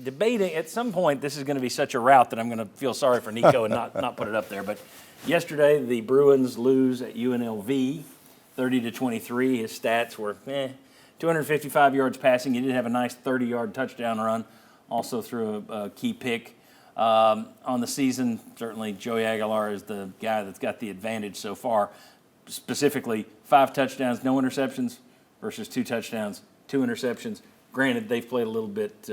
debating at some point. This is going to be such a rout that I'm going to feel sorry for Nico and not put it up there. But yesterday the Bruins lose at UNLV, 30-23. His stats were 255 yards passing. He did have a nice 30-yard touchdown run. Also threw a key pick on the season. Certainly, Joey Aguilar is the guy that's got the advantage so far. Specifically, 5 touchdowns, no interceptions, versus 2 touchdowns, 2 interceptions. Granted, they've played a little bit.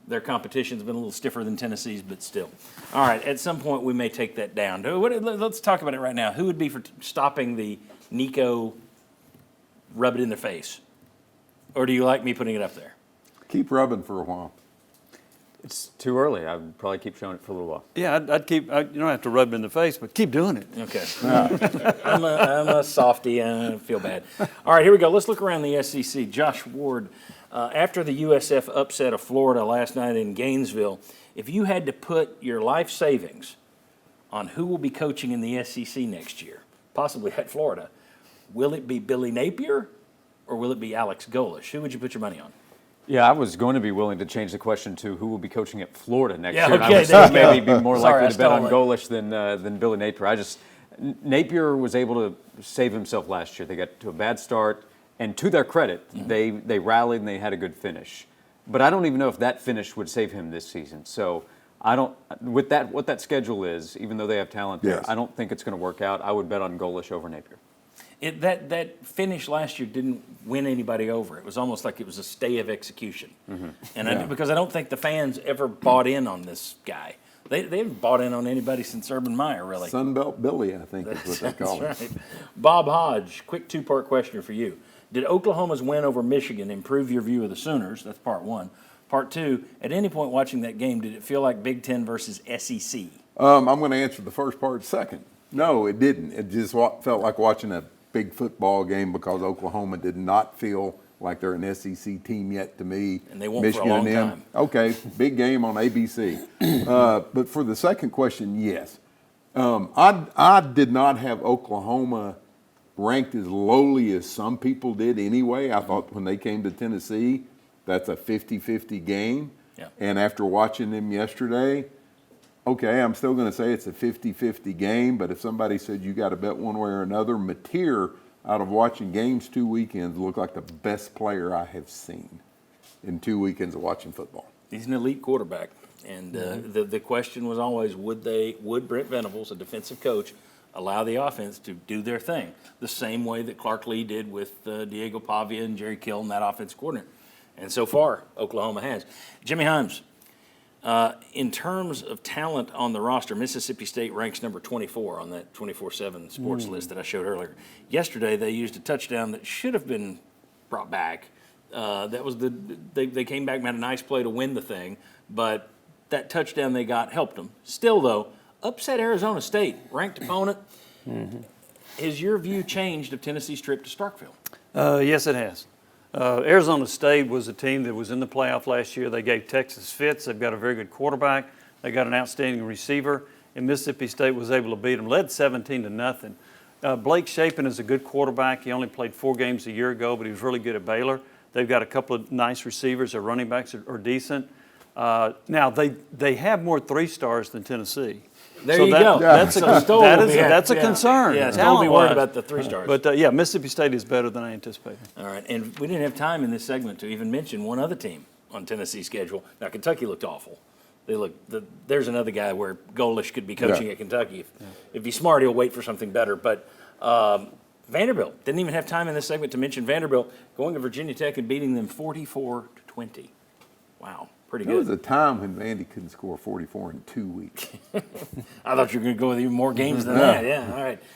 Their competition's been a little stiffer than Tennessee's, but still. All right, at some point we may take that down. Let's talk about it right now. Who would be for stopping the Nico rub it in their face? Or do you like me putting it up there? Keep rubbing for a while. It's too early. I'd probably keep showing it for a little while. Yeah, I'd keep. You don't have to rub it in the face, but keep doing it. Okay. I'm a softie. I feel bad. All right, here we go. Let's look around the SEC. Josh Ward, after the USF upset of Florida last night in Gainesville, if you had to put your life savings on who will be coaching in the SEC next year, possibly at Florida, will it be Billy Napier or will it be Alex Golesh? Who would you put your money on? Yeah, I was going to be willing to change the question to who will be coaching at Florida next year. Okay, and I would there you maybe go. be more Sorry, likely to bet on I Golesh than Billy Napier. Napier was able to save himself last year. They got to a bad start, and to their credit, they rallied and they had a good finish. But I don't even know if that finish would save him this season. So I don't, with that, what that schedule is, even though they have talent there, I don't think it's going to work out. I would bet on Golesh over Napier. That finish last year didn't win anybody over. It was almost like it was a stay of execution. And because I don't think the fans ever bought in on this guy. They haven't bought in on anybody since Urban Meyer, really. Sunbelt Billy, I think is what they call him. Right. Bob Hodge, quick 2-part question for you. Did Oklahoma's win over Michigan improve your view of the Sooners? That's part 1. Part 2, at any point watching that game, did it feel like Big Ten versus SEC? I'm going to answer the first part second. No, it didn't. It just felt like watching a big football game because Oklahoma did not feel like they're an SEC team yet to me. And they won't Michigan for a long and them. time. Okay, big game on ABC. But for the second question, yes. I did not have Oklahoma ranked as lowly as some people did anyway. I thought when they came to Tennessee, that's a 50-50 game. Yeah. And after watching them yesterday, okay, I'm still going to say it's a 50-50 game, but if somebody said you got to bet one way or another, Mateer, out of watching games 2 weekends, looked like the best player I have seen in 2 weekends of watching football. He's an elite quarterback. And the question was always, would Brent Venables, a defensive coach, allow the offense to do their thing the same way that Clark Lee did with Diego Pavia and Jerry Kill and that offense coordinator? And so far, Oklahoma has. Jimmy Himes, in terms of talent on the roster, Mississippi State ranks number 24 on that 24/7 sports list that I showed earlier. Yesterday, they used a touchdown that should have been brought back. That was they came back and had a nice play to win the thing, but that touchdown they got helped them. Still, though, upset Arizona State, ranked opponent. Has your view changed of Tennessee's trip to Starkville? Yes, it has. Arizona State was a team that was in the playoff last year. They gave Texas fits. They've got a very good quarterback. They got an outstanding receiver. And Mississippi State was able to beat them, led 17-0. Blake Shapen is a good quarterback. He only played 4 games a year ago, but he was really good at Baylor. They've got a couple of nice receivers. Their running backs are decent. Now, they have more 3-stars than Tennessee. There you go. That's a concern. Yeah, don't be worried about the 3-stars. But, Mississippi State is better than I anticipated. All right, and we didn't have time in this segment to even mention one other team on Tennessee's schedule. Now, Kentucky looked awful. There's another guy where Golesh could be coaching at Kentucky. If he's smart, he'll wait for something better. But Vanderbilt, didn't even have time in this segment to mention Vanderbilt going to Virginia Tech and beating them 44-20. Wow. Pretty good. There was a time when Vandy couldn't score 44 in 2 weeks. I thought you were going to go with even more games than that. Yeah, all right.